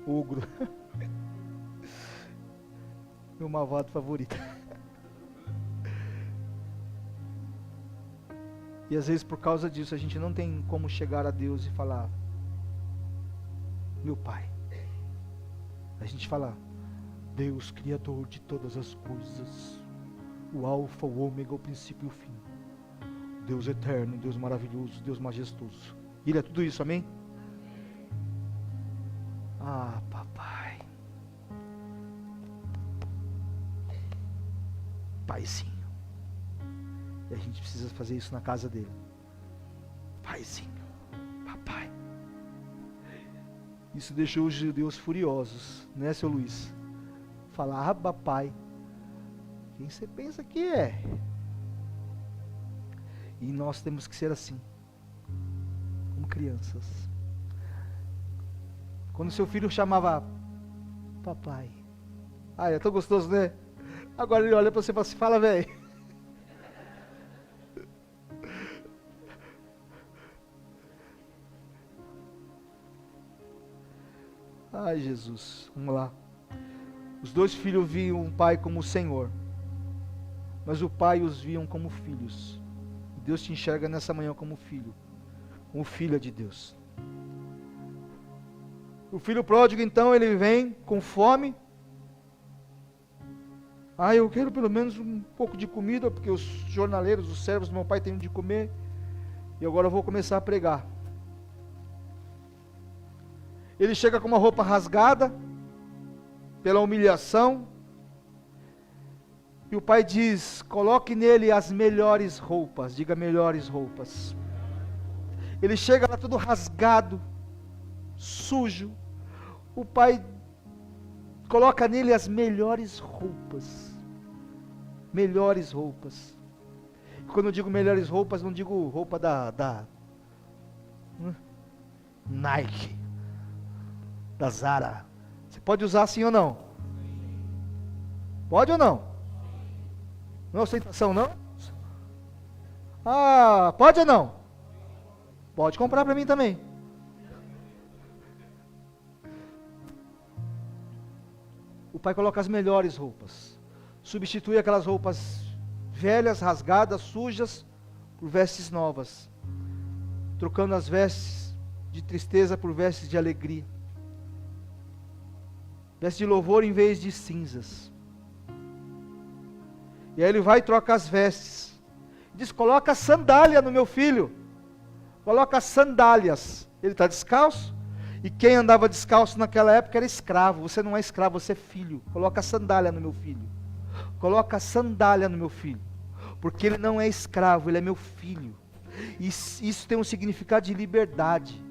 Ogro. Meu malvado favorito. E às vezes por causa disso a gente não tem como chegar a Deus e falar: meu Pai. A gente fala: Deus, Criador de todas as coisas, o Alfa, o Ômega, o princípio e o fim, Deus eterno, Deus maravilhoso, Deus majestoso. Ele é tudo isso, amém? Ah, papai. Paizinho. E a gente precisa fazer isso na casa dele. Paizinho, papai. Isso deixou os judeus furiosos, né, seu Luiz? Falar, Abba, pai. Quem você pensa que é? E nós temos que ser assim, como crianças. Quando seu filho chamava papai, é tão gostoso, né? Agora ele olha para você e fala assim, fala, velho. Ai, Jesus, vamos lá. Os dois filhos viam o pai como o Senhor, mas o pai os viam como filhos. Deus te enxerga nessa manhã como filho, como filha de Deus. O filho pródigo, então, ele vem com fome. Eu quero pelo menos um pouco de comida, porque os jornaleiros, os servos do meu pai têm de comer, e agora eu vou começar a pregar. Ele chega com uma roupa rasgada, pela humilhação, e o pai diz, coloque nele as melhores roupas, diga melhores roupas. Ele chega lá todo rasgado, sujo, o pai coloca nele as melhores roupas, melhores roupas. Quando eu digo melhores roupas, não digo roupa da Nike, da Zara. Você pode usar assim ou não? Pode ou não? Não é ostentação, não? Pode ou não? Pode comprar para mim também. O pai coloca as melhores roupas. Substitui aquelas roupas velhas, rasgadas, sujas, por vestes novas. Trocando as vestes de tristeza por vestes de alegria. Vestes de louvor em vez de cinzas. E aí ele vai e troca as vestes. Diz, coloca sandália no meu filho. Coloca sandálias. Ele está descalço. E quem andava descalço naquela época era escravo. Você não é escravo, você é filho. Coloca sandália no meu filho. Coloca sandália no meu filho. Porque ele não é escravo, ele é meu filho. E isso tem um significado de liberdade.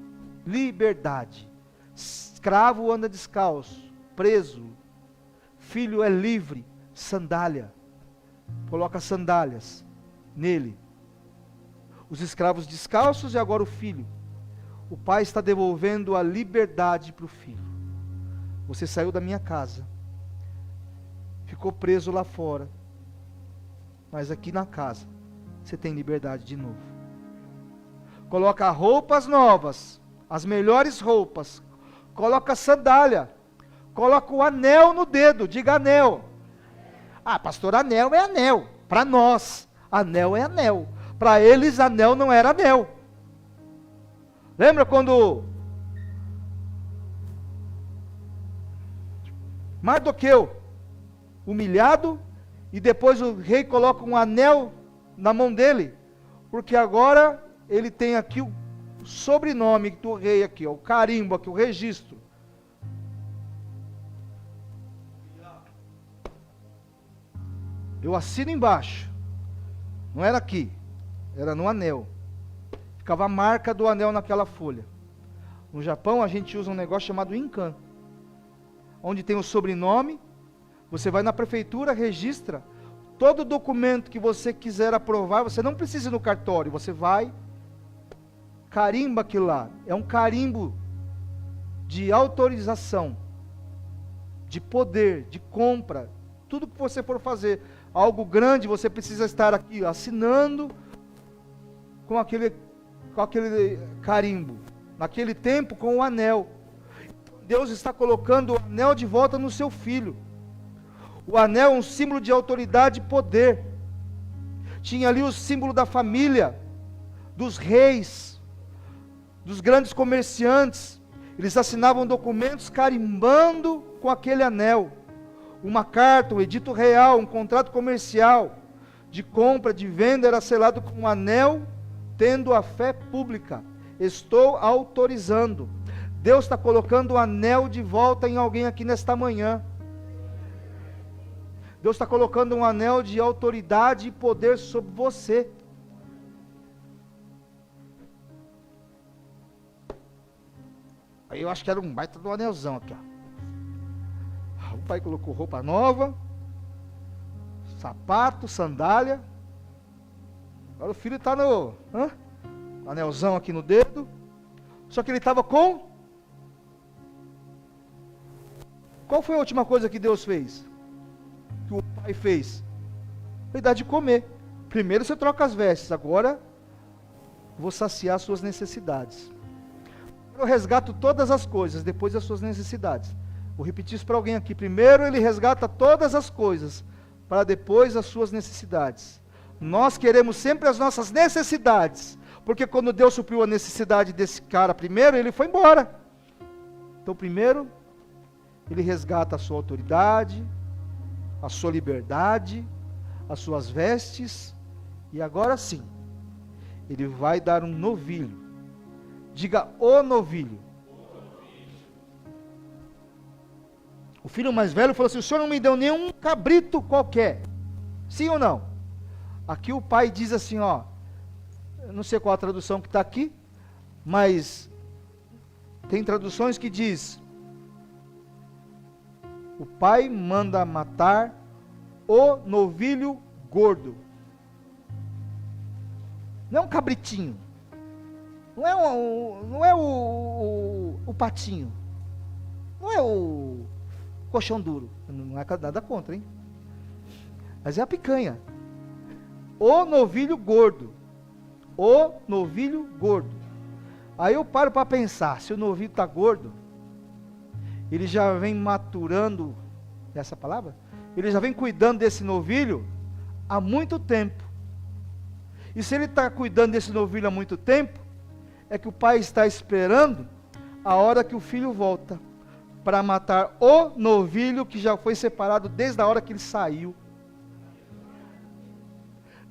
Liberdade. Escravo anda descalço. Preso. Filho é livre. Sandália. Coloca sandálias nele. Os escravos descalços e agora o filho. O pai está devolvendo a liberdade para o filho. Você saiu da minha casa. Ficou preso lá fora. Mas aqui na casa, você tem liberdade de novo. Coloca roupas novas. As melhores roupas. Coloca sandália. Coloca o anel no dedo. Diga anel. Pastor, anel é anel. Para nós, anel é anel. Para eles, anel não era anel. Lembra quando Mardoqueu, humilhado, e depois o rei coloca um anel na mão dele, porque agora ele tem aqui o sobrenome do rei aqui, o carimbo aqui, o registro. Eu assino embaixo. Não era aqui, era no anel. Ficava a marca do anel naquela folha. No Japão a gente usa um negócio chamado Inkan, onde tem o sobrenome. Você vai na prefeitura, registra todo documento que você quiser aprovar. Você não precisa ir no cartório, você vai, carimba aquilo lá. É um carimbo de autorização, de poder, de compra. Tudo que você for fazer, algo grande, você precisa estar aqui assinando com aquele carimbo. Naquele tempo, com o anel. Deus está colocando o anel de volta no seu filho. O anel é um símbolo de autoridade e poder. Tinha ali o símbolo da família, dos reis, dos grandes comerciantes. Eles assinavam documentos carimbando com aquele anel. Uma carta, um edito real, um contrato comercial de compra, de venda, era selado com um anel, tendo a fé pública. Estou autorizando. Deus está colocando o anel de volta em alguém aqui nesta manhã. Deus está colocando um anel de autoridade e poder sobre você. Aí eu acho que era um baita do anelzão aqui, ó. O pai colocou roupa nova, sapato, sandália. Agora o filho está no anelzão aqui no dedo. Só que ele estava com... Qual foi a última coisa que Deus fez? Que o pai fez? Ele dá de comer. Primeiro você troca as vestes, agora vou saciar as suas necessidades. Eu resgato todas as coisas, depois as suas necessidades. Vou repetir isso para alguém aqui. Primeiro ele resgata todas as coisas, para depois as suas necessidades. Nós queremos sempre as nossas necessidades, porque quando Deus supriu a necessidade desse cara primeiro, ele foi embora. Então primeiro, ele resgata a sua autoridade, a sua liberdade, as suas vestes, e agora sim, ele vai dar um novilho. Diga, o novilho. O filho mais velho falou assim: o senhor não me deu nenhum cabrito qualquer. Sim ou não? Aqui o pai diz assim, ó, eu não sei qual a tradução que está aqui, mas tem traduções que diz: o pai manda matar o novilho gordo. Não é um cabritinho. Não é o patinho. Não é o colchão duro. Não é nada contra, hein? Mas é a picanha. O novilho gordo. O novilho gordo. Aí eu paro para pensar, se o novilho está gordo, ele já vem maturando, essa palavra? Ele já vem cuidando desse novilho há muito tempo. E se ele está cuidando desse novilho há muito tempo, é que o pai está esperando a hora que o filho volta, para matar o novilho que já foi separado desde a hora que ele saiu.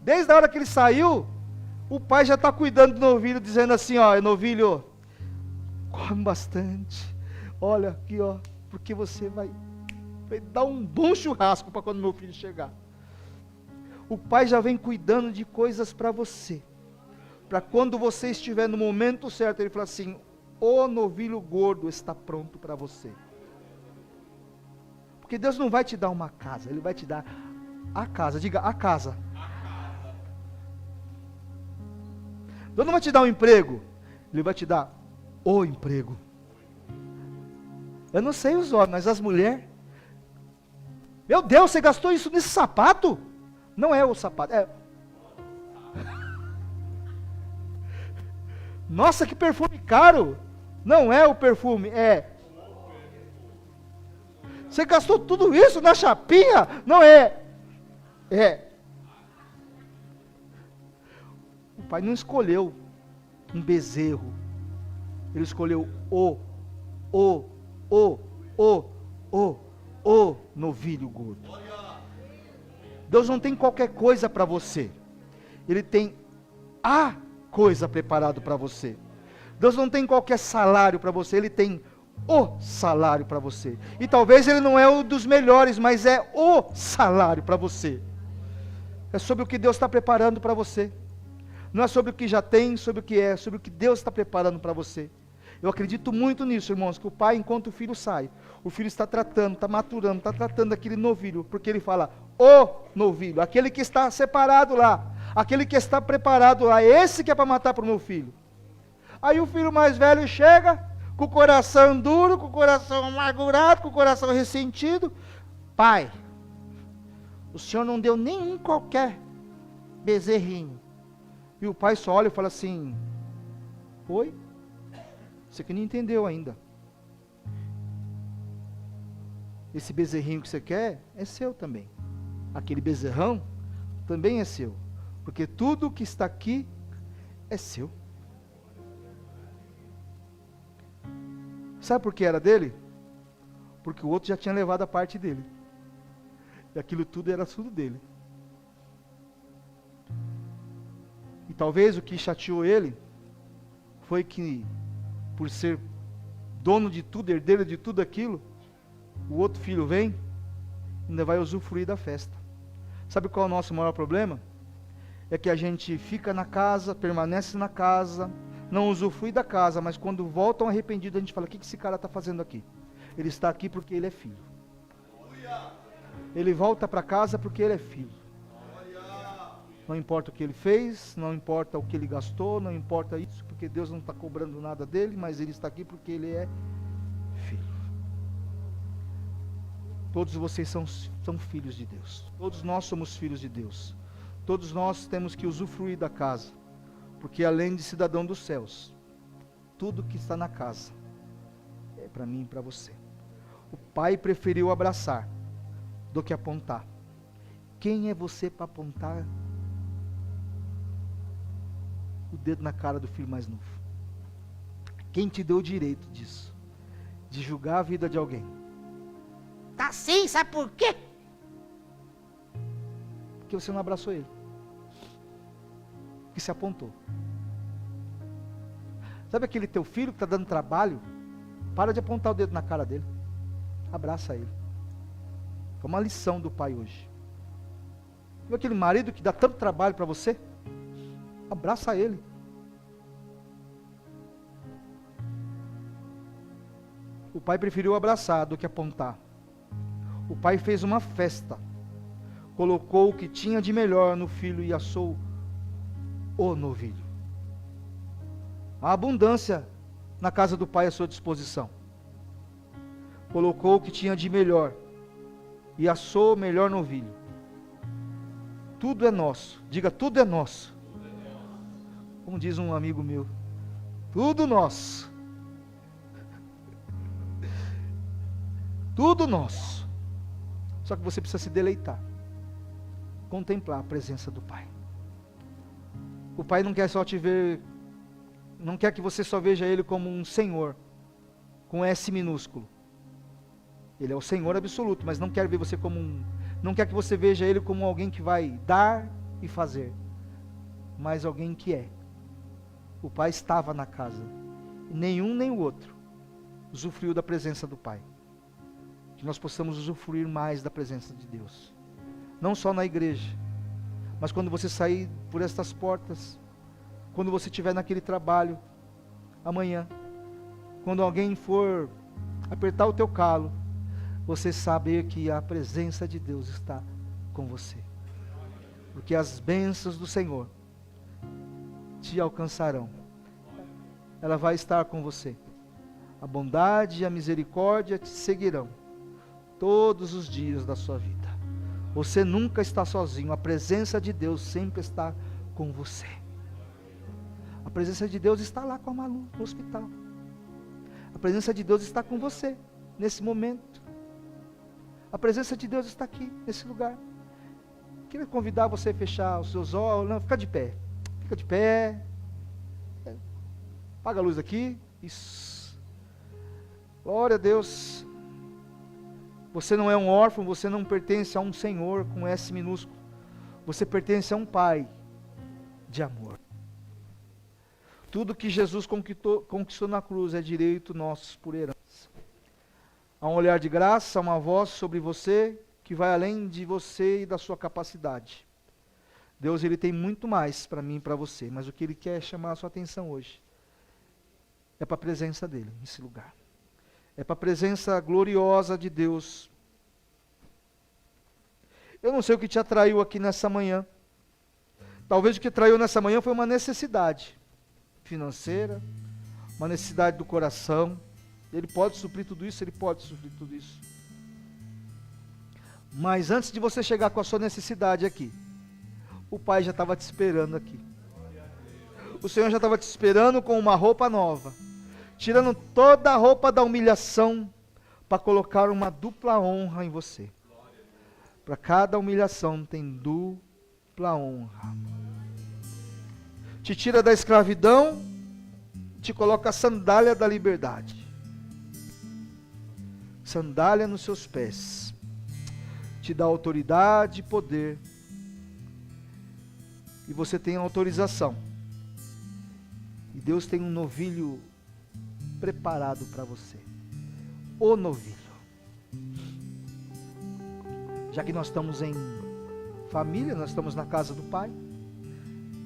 Desde a hora que ele saiu, o pai já está cuidando do novilho, dizendo assim, ó, novilho, come bastante, olha aqui, ó, porque você vai dar um bom churrasco para quando meu filho chegar. O pai já vem cuidando de coisas para você, para quando você estiver no momento certo, ele fala assim, o novilho gordo está pronto para você. Porque Deus não vai te dar uma casa, Ele vai te dar a casa. Diga, a casa. Deus não vai te dar um emprego, Ele vai te dar o emprego. Eu não sei os homens, mas as mulheres, meu Deus, você gastou isso nesse sapato? Não é o sapato, é... Nossa, que perfume caro! Não é o perfume, é... Você gastou tudo isso na chapinha? Não é... É... O pai não escolheu um bezerro. Ele escolheu o novilho gordo. Deus não tem qualquer coisa para você. Ele tem a coisa preparado para você. Deus não tem qualquer salário para você, Ele tem o salário para você. E talvez ele não é um dos melhores, mas é o salário para você. É sobre o que Deus está preparando para você. Não é sobre o que já tem, sobre o que é sobre o que Deus está preparando para você. Eu acredito muito nisso, irmãos, que o pai, enquanto o filho sai, o filho está tratando, está maturando, está tratando aquele novilho, porque ele fala, o novilho, aquele que está separado lá, aquele que está preparado lá, esse que é para matar para o meu filho. Aí o filho mais velho chega, com o coração duro, com o coração amargurado, com o coração ressentido. Pai, o senhor não deu nenhum qualquer bezerrinho. E o pai só olha e fala assim, oi? Você que não entendeu ainda. Esse bezerrinho que você quer é seu também. Aquele bezerrão também é seu. Porque tudo que está aqui é seu. Sabe por que era dele? Porque o outro já tinha levado a parte dele. E aquilo tudo era tudo dele. E talvez o que chateou ele foi que, por ser dono de tudo, herdeiro de tudo aquilo, o outro filho vem, ainda vai usufruir da festa. Sabe qual é o nosso maior problema? É que a gente fica na casa, permanece na casa, não usufrui da casa, mas quando voltam arrependidos, a gente fala: o que esse cara está fazendo aqui? Ele está aqui porque ele é filho. Ele volta para casa porque ele é filho. Não importa o que ele fez, não importa o que ele gastou, não importa isso, porque Deus não está cobrando nada dele, mas ele está aqui porque ele é filho. Todos vocês são filhos de Deus. Todos nós somos filhos de Deus. Todos nós temos que usufruir da casa, porque além de cidadão dos céus, tudo que está na casa é para mim e para você. O pai preferiu abraçar do que apontar. Quem é você para apontar o dedo na cara do filho mais novo? Quem te deu o direito disso? De julgar a vida de alguém? Tá assim, sabe por quê? Porque você não abraçou ele. Que se apontou. Sabe aquele teu filho que está dando trabalho? Para de apontar o dedo na cara dele. Abraça ele. É uma lição do pai hoje. Sabe aquele marido que dá tanto trabalho para você? Abraça ele. O pai preferiu abraçar do que apontar. O pai fez uma festa. Colocou o que tinha de melhor no filho e assou o novilho. A abundância na casa do pai à sua disposição. Colocou o que tinha de melhor e assou o melhor novilho. Tudo é nosso. Diga, tudo é nosso. Como diz um amigo meu, tudo nosso. Tudo nosso. Só que você precisa se deleitar. Contemplar a presença do Pai. O Pai não quer só te ver, não quer que você só veja Ele como um Senhor, com S minúsculo. Ele é o Senhor absoluto, mas não quer ver você como não quer que você veja Ele como alguém que vai dar e fazer, mas alguém que é. O Pai estava na casa, e nenhum nem o outro usufruiu da presença do Pai. Que nós possamos usufruir mais da presença de Deus, não só na igreja, mas quando você sair por estas portas, quando você estiver naquele trabalho, amanhã, quando alguém for apertar o teu calo, você saber que a presença de Deus está com você, porque as bênçãos do Senhor te alcançarão, ela vai estar com você, a bondade e a misericórdia te seguirão, todos os dias da sua vida. Você nunca está sozinho, a presença de Deus sempre está com você. A presença de Deus está lá com a Malu, no hospital. A presença de Deus está com você, nesse momento. A presença de Deus está aqui, nesse lugar. Queria convidar você a fechar os seus olhos, não, fica de pé. Fica de pé. Apaga a luz aqui. Isso. Glória a Deus. Você não é um órfão, você não pertence a um Senhor com S minúsculo. Você pertence a um Pai de amor. Tudo que Jesus conquistou na cruz é direito nosso por herança. Há um olhar de graça, uma voz sobre você que vai além de você e da sua capacidade. Deus, Ele tem muito mais para mim e para você, mas o que Ele quer é chamar a sua atenção hoje. É para a presença dEle nesse lugar. É para a presença gloriosa de Deus. Eu não sei o que te atraiu aqui nessa manhã. Talvez o que atraiu nessa manhã foi uma necessidade financeira, uma necessidade do coração. Ele pode suprir tudo isso, Ele pode suprir tudo isso. Mas antes de você chegar com a sua necessidade aqui, o Pai já estava te esperando aqui. O Senhor já estava te esperando com uma roupa nova, tirando toda a roupa da humilhação, para colocar uma dupla honra em você. Para cada humilhação tem dupla honra. Te tira da escravidão, te coloca a sandália da liberdade. Sandália nos seus pés. Te dá autoridade e poder. E você tem autorização E Deus tem um novilho preparado para você. O novilho. Já que nós estamos em família, nós estamos na casa do Pai,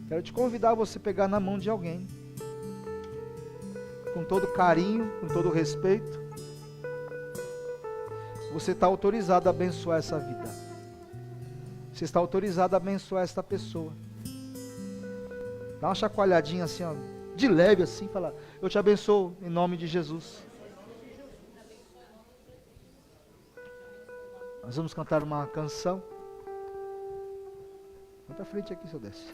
quero te convidar a você pegar na mão de alguém, com todo carinho, com todo respeito. Você está autorizado a abençoar essa vida. Você está autorizado a abençoar esta pessoa. Dá uma chacoalhadinha assim, ó, de leve assim, fala: eu te abençoo em nome de Jesus. Nós vamos cantar uma canção. Vem pra frente aqui, seu Décio.